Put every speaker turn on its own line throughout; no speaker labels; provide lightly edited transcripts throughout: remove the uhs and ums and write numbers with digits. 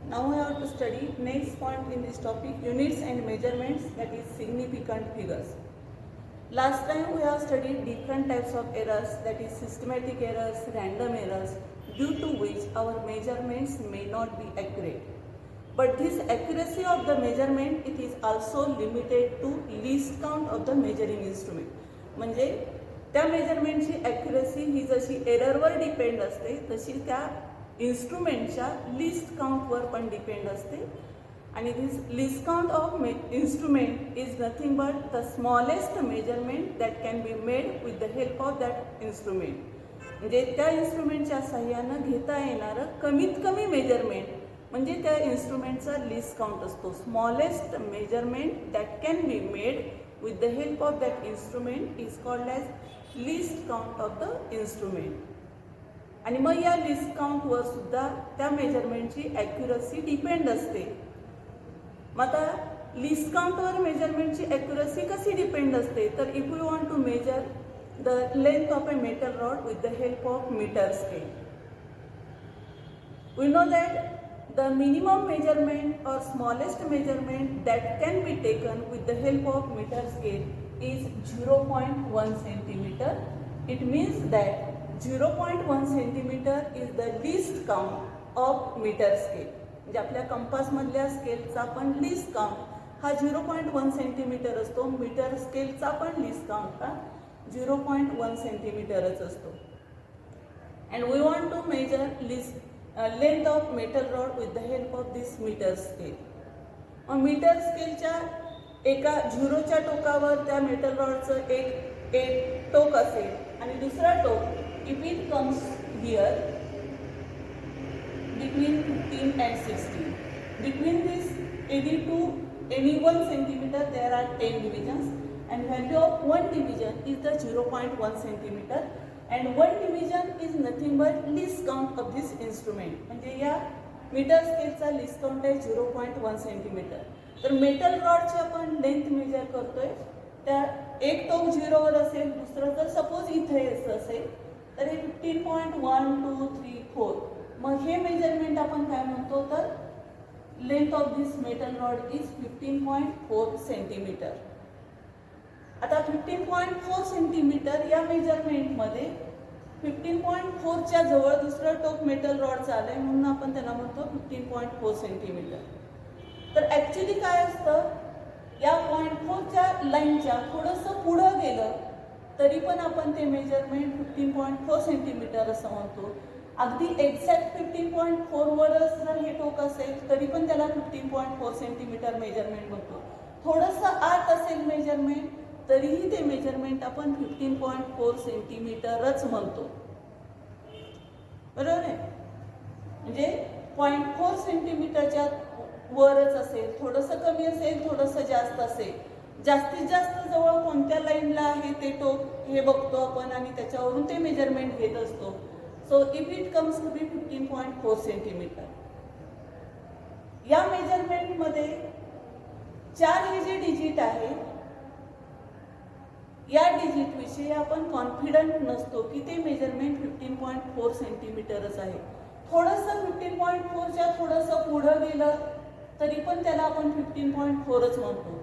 Now we have to study next point in this topic, units and measurements, that is significant figures. Last time we have studied different types of errors, that is systematic errors, random errors, due to which our measurements may not be accurate. But this accuracy of the measurement, it is also limited to least count of the measuring instrument. म्हणजे त्या मेजरमेंटची accuracy ही जशी एररवर depend असते तशी त्या इन्स्ट्रुमेंटच्या list काउंटवर पण depend असते. आणि this least count of instrument is nothing but the smallest measurement that can be made with the help of that instrument. म्हणजे त्या इन्स्ट्रुमेंटच्या सहाय्यानं घेता येणारं कमीत कमी मेजरमेंट म्हणजे त्या इन्स्ट्रुमेंटचा लिस्ट काउंट असतो. Smallest measurement that can be made with the help of that instrument is called as least count of the instrument. आणि मग या लिस्ट काउंटवर सुद्धा त्या मेजरमेंटची ॲक्युरसी डिपेंड असते. मग आता लिस्ट काउंटवर मेजरमेंटची ॲक्युरसी कशी डिपेंड असते, तर if you want to measure the length of a metal rod with the help of metre scale, we know that the minimum measurement or smallest measurement that can be taken with the help of meter scale is 0.1 centimeter. It means that 0.1 centimeter is the least count of meter scale. म्हणजे आपल्या कंपासमधल्या स्केलचा पण list count हा 0.1 centimetre असतो. Metre स्केलचा पण list count हा 0.1 सेंटीमीटरच असतो. And we want to measure least length of metal rod with the help of this meter scale. Meter स्केलच्या एका झिरोच्या टोकावर त्या मेटल रॉडचं एक टोक असेल आणि दुसरा टोक if it comes here between 15 and 16. Between this any 1 centimeter there are 10 divisions and value of one division is the 0.1 centimeter. And one division is nothing but least count of this instrument. म्हणजे या metre स्केलचा list count आहे 0.1 centimetre. तर metal रॉडची आपण length major करतोय, त्या एक टोक 0वर असेल, दुसरं जर सपोज इथे असेल तर हे 15.1 2 3 4. मग हे मेजरमेंट आपण काय म्हणतो, तर length of this metal rod is 15.4 centimetre. आता 15.4 सेंटीमीटर या मेजरमेंटमध्ये 15.4च्या जवळ दुसरं टोक मेटल रॉडचं आलंय म्हणून आपण त्याला म्हणतो 15.4 सेंटीमीटर. तर ॲक्च्युली काय असतं, या 0.4च्या लाईनच्या थोडंसं पुढं गेलं तरी पण आपण ते मेजरमेंट 15.4 सेंटीमीटर असं म्हणतो. अगदी एक्झॅक्ट 15.4वरच जर हे टोक असेल तरी पण त्याला 15.4 सेंटीमीटर मेजरमेंट म्हणतो. थोडंसं आत असेल मेजरमेंट तरीही ते मेजरमेंट आपण 15.4 सेंटीमीटरच म्हणतो. बरोबर आहे. म्हणजे 0.4 सेंटीमीटरच्या वरच असेल, थोडंसं कमी असेल, थोडंसं जास्त असेल. जास्तीत जास्त जवळ कोणत्या लाईनला आहे ते टोक हे बघतो आपण आणि त्याच्यावरून ते मेजरमेंट घेत असतो. So if it comes to be 15.4 centimetre. या मेजरमेंटमध्ये 4 हे जे डिजिट आहे या डिजिट विषयी आपण कॉन्फिडंट नसतो की ते मेजरमेंट 15.4 सेंटीमीटरच आहे. थोडंसं 15.4च्या थोडंसं पुढं गेलं तरी पण त्याला आपण 15.4च म्हणतो.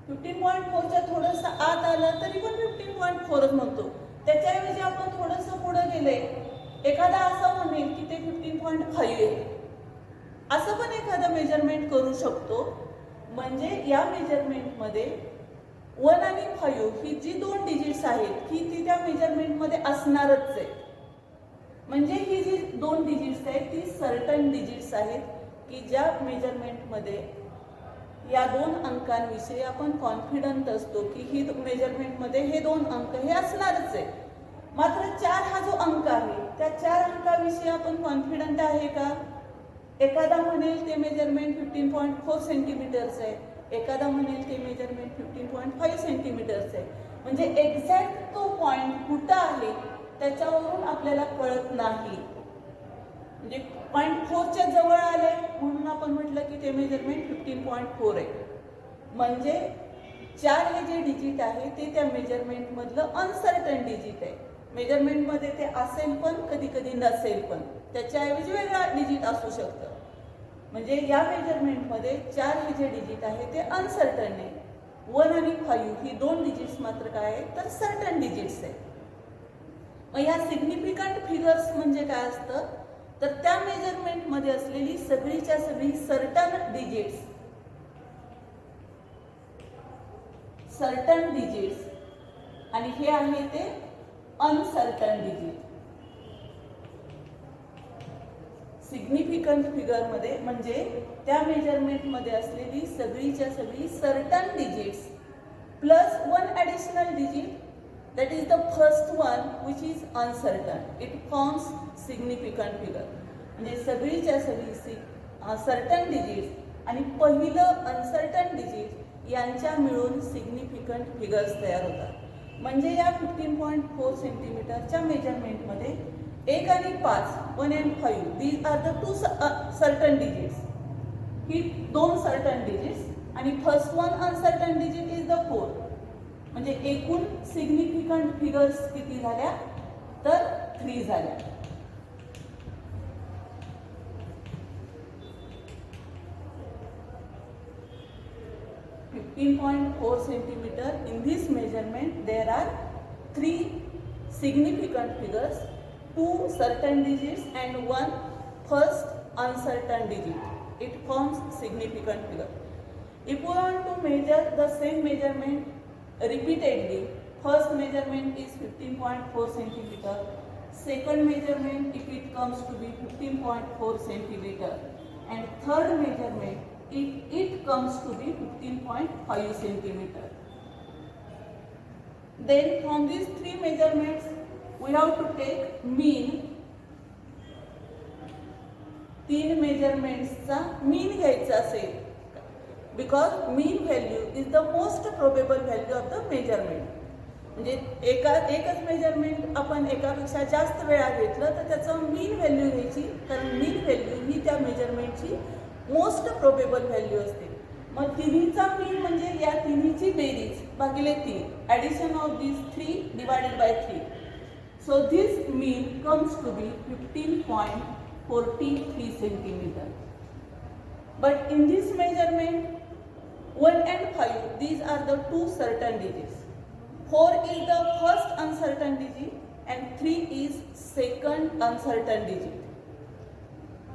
15.4च्या थोडंसं आत आलं तरी पण 15.4च म्हणतो. त्याच्याऐवजी आपण थोडंसं पुढं गेले, एखादा असं म्हणेल की ते 15.5 आहे, असं पण एखादं मेजरमेंट करू शकतो. म्हणजे या मेजरमेंटमध्ये 1 आणि 5 ही जी 2 डिजिट्स आहेत ही ती त्या मेजरमेंटमध्ये असणारच आहे. म्हणजे ही जी 2 डिजिट्स आहेत ती सर्टन डिजिट्स आहेत की ज्या मेजरमेंटमध्ये या 2 अंकांविषयी आपण कॉन्फिडंट असतो की ही मेजरमेंटमध्ये हे 2 अंक हे असणारच आहे. मात्र 4 हा जो अंक आहे त्या 4 अंकाविषयी आपण कॉन्फिडंट आहे का? एखादा म्हणेल ते मेजरमेंट 15.4 सेंटीमीटरचं आहे, एखादा म्हणेल ते मेजरमेंट 15.5 सेंटीमीटरचं आहे. म्हणजे एक्झॅक्ट तो पॉइंट कुठं आहे त्याच्यावरून आपल्याला कळत नाही. म्हणजे 0.4च्या जवळ आले म्हणून आपण म्हटलं की ते मेजरमेंट 15.4 आहे. म्हणजे 4 हे जे डिजिट आहे ते त्या मेजरमेंटमधलं अनसर्टन डिजिट आहे. मेजरमेंटमध्ये ते असेल पण कधी कधी नसेल पण, त्याच्याऐवजी वेगळा डिजिट असू शकतं. म्हणजे या मेजरमेंटमध्ये 4 हे जे डिजिट आहे ते अनसर्टन आहे. 1 आणि 5 ही 2 डिजिट्स मात्र काय आहे तर सर्टन डिजिट्स आहे. मग या सिग्निफिकंट फिगर्स म्हणजे काय असतं तर त्या मेजरमेंटमध्ये असलेली सगळीच्या सगळी सर्टन डिजिट्स आणि हे आहे ते अनसर्टन डिजिट. सिग्निफिकंट फिगर मध्ये म्हणजे त्या मेजरमेंट मध्ये असलेली सगळीच्या सगळी certain digits plus 1 additional digit that is the first one which is uncertain. It forms significant figure. म्हणजे सगळीच्या सगळी सर्टन डिजिट्स आणि पहिलं अनसर्टन डिजिट यांच्या मिळून सिग्निफिकंट फिगर्स तयार होतात. म्हणजे या 15.4 सेंटीमीटरच्या मेजरमेंटमध्ये 1 आणि 5 1 and 5 these are the two certain digits. ही 2 सर्टन डिजिट्स आणि first one uncertain digit is the 4. म्हणजे एकूण सिग्निफिकंट फिगर्स किती झाल्या तर 3 झाल्या. .4 centimeter. In this measurement there are 3 significant figures, 2 certain digits and 1 first uncertain digit. It forms significant figure. If we want to measure the same measurement repeatedly, first measurement is 15.4 centimeter, second measurement if it comes to be 15.4 centimeter, and third measurement if it comes to be 15.5 centimeter. Then from these 3 measurements we have to take mean. 3 मेजरमेंट्सचा मीन घ्यायचा असेल because mean value is the most probable value of the measurement. म्हणजे एकच measurement आपण एकापेक्षा जास्त वेळा घेतलं तर त्याचं मीन व्हॅल्यू घ्यायची, कारण मीन व्हॅल्यू ही त्या मेजरमेंटची मोस्ट प्रोबेबल व्हॅल्यू असते. मग तिन्हीचा मीन म्हणजे या तिन्हीची बेरीज भागिले 3, addition of this 3 divided by 3. So this mean comes to be 15.43 centimeter. But in this measurement 1 and 5 these are the 2 certain digits. 4 is the first uncertain digit and 3 is second uncertain digit.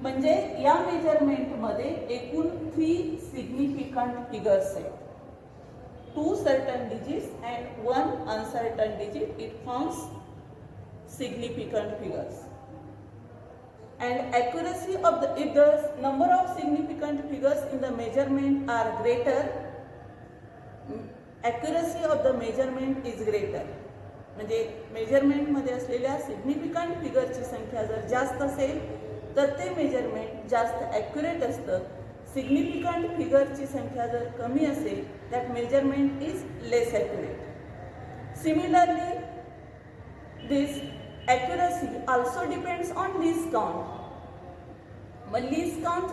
म्हणजे या measurement मध्ये एकूण 3 significant figures आहेत. 2 certain digits and 1 uncertain digit. It forms significant figures. And accuracy of the, if the number of significant figures in the measurement are greater, accuracy of the measurement is greater. म्हणजे measurement मध्ये असलेल्या significant फिगरची संख्या जर जास्त असेल तर ते measurement जास्त ॲक्युरेट असतं. सिग्निफिकंट फिगरची संख्या जर कमी असेल that measurement is less accurate. Similarly this accuracy also depends on least count. मग least count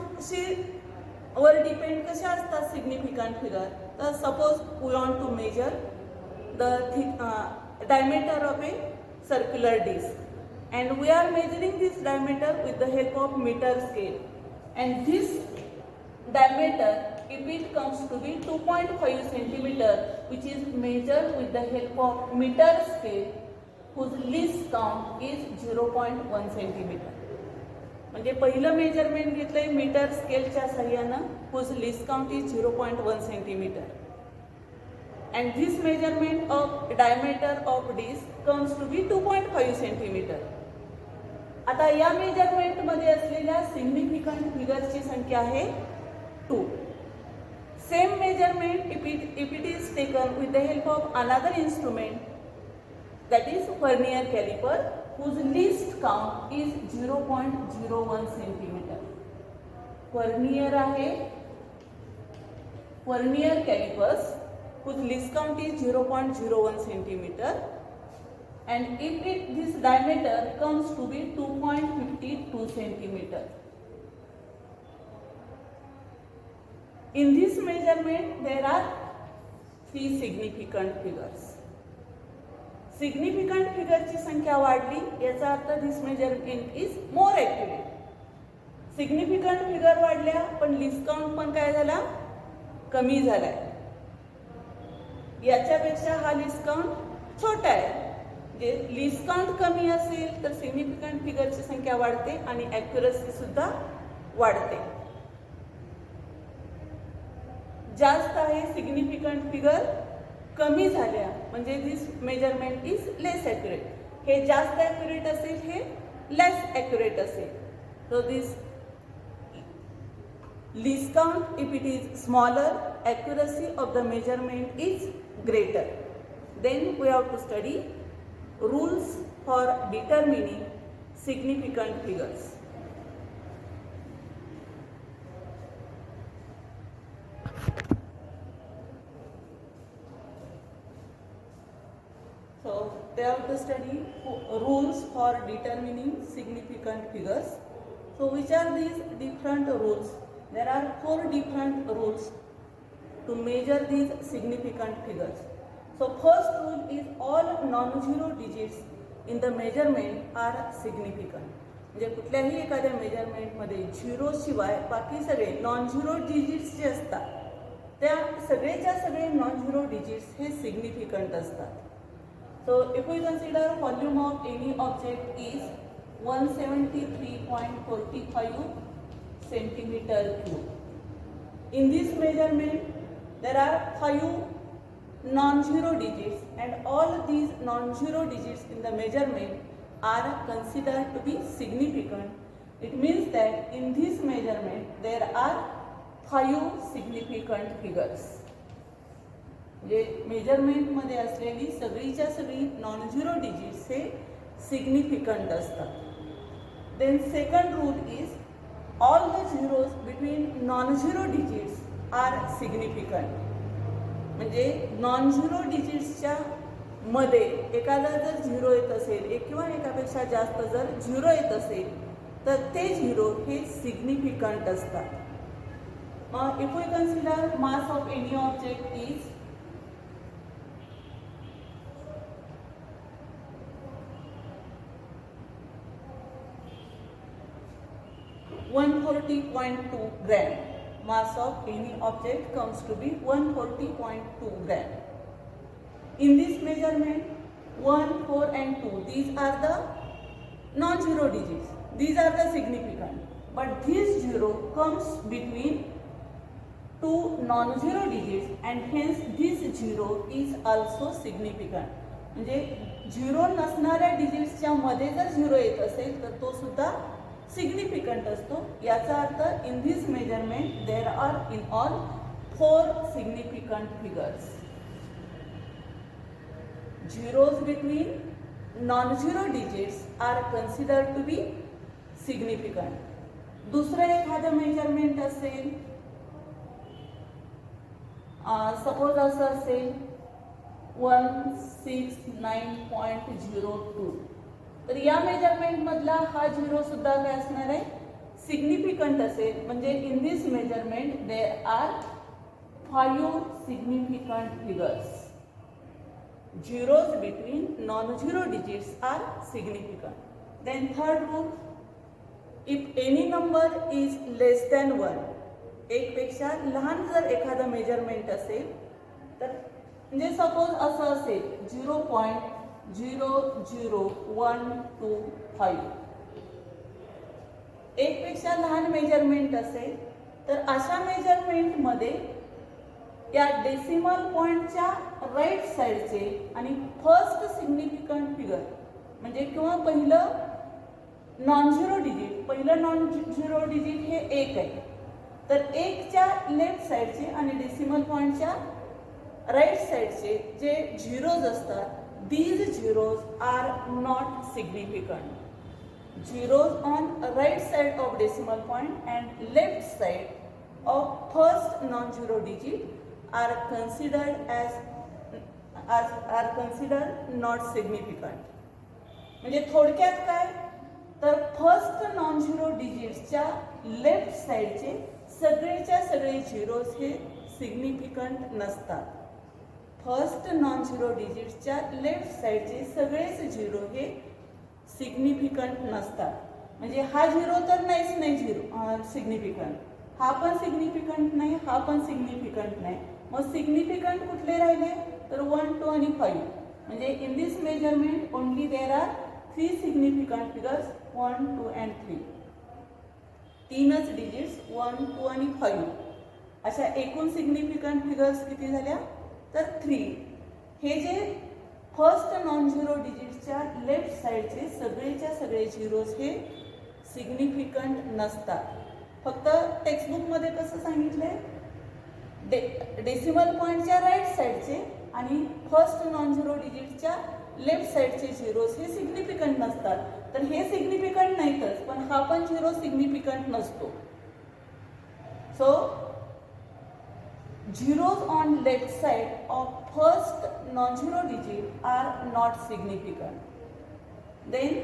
वर डिपेंड कशा असतात सिग्निफिकंट फिगर. तर suppose we want to measure the diameter of a circular disc and we are measuring this diameter with the help of meter scale, and this diameter if it comes to be 2.5 centimeter which is measured with the help of meter scale whose least count is 0.1 centimeter. म्हणजे पहिलं measurement घेतलंय metre स्केलच्या सहाय्यानं whose least count is 0.1 centimeter. And this measurement of diameter of disc comes to be 2.5 centimeter. आता या measurement मध्ये असलेल्या significant फिगरची संख्या आहे 2. Same measurement if it is taken with the help of another instrument, that is vernier caliper, whose least count is 0.01 centimeter. Vernier आहे vernier calipers whose least count is 0.01 centimeter, and if this diameter comes to be 2.52 centimeter. In this measurement there are 3 significant figures. Significant फिगरची संख्या वाढली याचा earth this measurement is more accurate. Significant figure वाढल्या पण list count पण काय झाला, कमी झालाय. याच्यापेक्षा हा लिस्ट काउंट छोटा आहे. जे लिस्ट काउंट कमी असेल तर सिग्निफिकंट फिगरची संख्या वाढते आणि ॲक्युरसी सुद्धा वाढते. जास्त आहे सिग्निफिकंट फिगर कमी झाल्या म्हणजे दिस मेजरमेंट इज लेस ॲक्युरेट. हे जास्त ॲक्युरेट असेल, हे लेस ॲक्युरेट असेल. So this least count if it is smaller, accuracy of the measurement is greater. Then we have to study rules for determining significant figures. So they have to study rules for determining significant figures. So which are these different rules? There are 4 different rules to measure these significant figures. So first rule is all non-zero digits in the measurement are significant. म्हणजे कुठल्याही एखाद्या मेजरमेंटमध्ये zero शिवाय बाकी सगळे non zero digits जे असतात त्या सगळेच्या सगळे नॉन झिरो डिजिट्स हे सिग्निफिकंट असतात. So if we consider volume of any object is 173.45 centimeter cube. In this measurement, there are 5 non-zero digits and all these non-zero digits in the measurement are considered to be significant. It means that in this measurement there are 5 significant figures. जे मेजरमेंटमध्ये असलेली सगळीच्या सगळी non-zero digits हे significant असतात. Then second rule is all the zeros between non-zero digits are significant. म्हणजे non-zero डिजिट्सच्या मध्ये एखादा जर झिरो येत असेल, एक किंवा एकापेक्षा जास्त जर झिरो येत असेल तर ते झिरो हे सिग्निफिकंट असतात. If we consider mass of any object is 140.2 gram. Mass of any object comes to be 140.2 gram. In this measurement, 1, 4 and 2, these are the non-zero digits. These are the significant. But this zero comes between two non-zero digits and hence this zero is also significant. म्हणजे zero नसणाऱ्या डिजिट्सच्या मध्ये जर zero येत असेल तर तो सुद्धा significant असतो. याचा अर्थ in this measurement there are in all 4 significant figures. Zeros between non-zero digits are considered to be significant. दुसरं एखादं मेजरमेंट असेल, सपोज असं असेल 169.02, तर या मेजरमेंट मधला हा झिरो सुद्धा काय असणार आहे, सिग्निफिकंट असेल. म्हणजे in this measurement there R 5 significant figures. Zeros between non-zero digits are significant. Then third rule, if any number is less than 1, एक पेक्षा लहान जर एखादा मेजरमेंट असेल तर म्हणजे सपोज असं असेल 0.00125, एक पेक्षा लहान मेजरमेंट असेल तर अशा मेजरमेंट मध्ये या डेसिमल पॉइंटच्या राईट साईडचे आणि फर्स्ट सिग्निफिकंट फिगर म्हणजे किंवा पहिलं नॉन झिरो डिजिट, पहिलं नॉन झिरो डिजिट हे 1 आहे, तर 1च्या लेफ्ट साईडचे आणि डेसिमल पॉइंटच्या राईट साईडचे जे झिरोज असतात, these zeros are not significant. Zeros on right side of decimal point and left side of first non zero digit are considered not significant. म्हणजे थोडक्यात काय तर फर्स्ट नॉन झिरो डिजिट्सच्या लेफ्ट साईडचे सगळेच्या सगळे झिरोज हे सिग्निफिकंट नसतात. फर्स्ट नॉन झिरो डिजिट्सच्या लेफ्ट साईडचे सगळेच झिरो हे सिग्निफिकंट नसतात. म्हणजे हा झिरो तर नाहीच नाही झिरो सिग्निफिकंट, हा पण सिग्निफिकंट नाही, हा पण सिग्निफिकंट नाही. मग सिग्निफिकंट कुठले राहिले तर 1, 2 आणि 5. म्हणजे in this measurement only there are 3 significant figures 1, 2 and 3. तीनच डिजिट्स 1, 2 आणि 5. अशा एकूण सिग्निफिकंट फिगर्स किती झाल्या तर 3. हे जे फर्स्ट नॉन झिरो डिजिटच्या लेफ्ट साईडचे सगळेच्या सगळे झिरोज हे सिग्निफिकंट नसतात. फक्त टेक्स्टबुकमध्ये कसं सांगितलंय डेसिमल पॉईंटच्या राईट साईडचे आणि फर्स्ट नॉन झिरो डिजिटच्या लेफ्ट साईडचे झिरोज हे सिग्निफिकंट नसतात. तर हे सिग्निफिकंट नाहीतच, पण हा पण झिरो सिग्निफिकंट नसतो. So zeros on left side of first non-zero digit are not significant. Then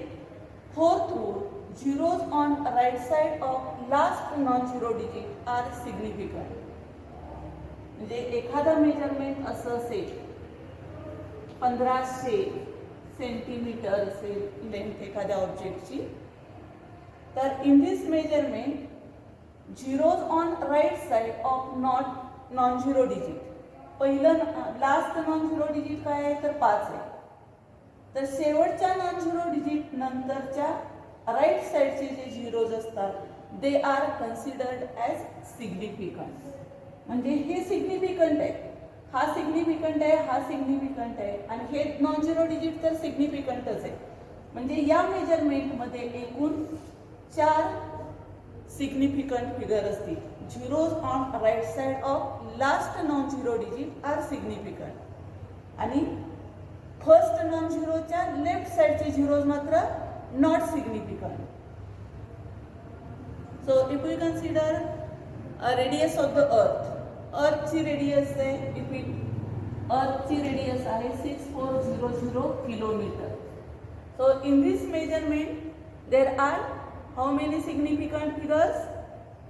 fourth rule, zeros on right side of last non-zero digit are significant. म्हणजे एखादा मेजरमेंट असं असेल 1500 सेंटीमीटर असेल लेंथ एखाद्या ऑब्जेक्टची, तर in this measurement zeros on right side of non zero digit, पहिलं last non zero digit काय आहे तर 5 आहे. तर शेवटच्या नॉन झिरो डिजिट नंतरच्या राईट साइडचे जे झिरोज असतात they are considered as significant. म्हणजे हे सिग्निफिकंट आहे, हा सिग्निफिकंट आहे, हा सिग्निफिकंट आहे आणि हे नॉन झिरो डिजिट तर सिग्निफिकंटच आहे. म्हणजे या मेजरमेंटमध्ये एकूण 4 सिग्निफिकंट फिगर असतील. Zeros on right side of last non zero digit are significant आणि फर्स्ट नॉन झिरोच्या लेफ्ट साइडचे झिरोज मात्र not significant. So if we consider radius of the अर्थची रेडियस आहे, अर्थची रेडियस आहे 6400 kilometre. So in this measurement there are how many significant figures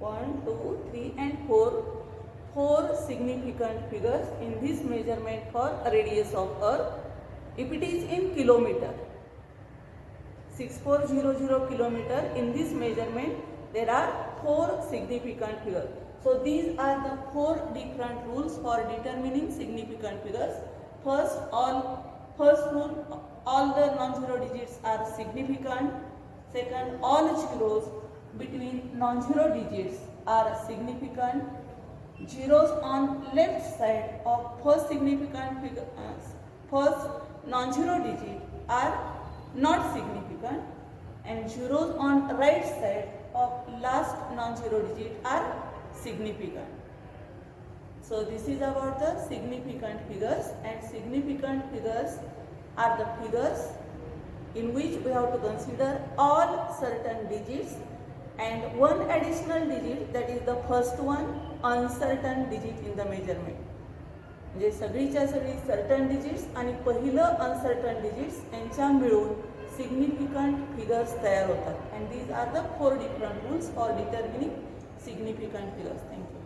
1, 2, 3 and 4 significant figures in this measurement for radius of earth. If it is in kilometer, 6400 kilometer, in this measurement there are 4 significant figures. So these are the 4 different rules for determining significant figures. First rule, all the non-zero digits are significant. Second, all zeros between non-zero digits are significant. Zeros on left side of first significant figure, first non-zero digit are not significant, and zeros on right side of last non-zero digit are significant. So this is about the significant figures, and significant figures are the figures in which we have to consider all certain digits and one additional digit, that is the first one, uncertain digit in the measurement. म्हणजे सगळीच्या सगळी certain digits आणि पहिलं uncertain digits यांच्या मिळून significant figures तयार होतात. And these are the 4 different rules for determining significant figures. Thank you.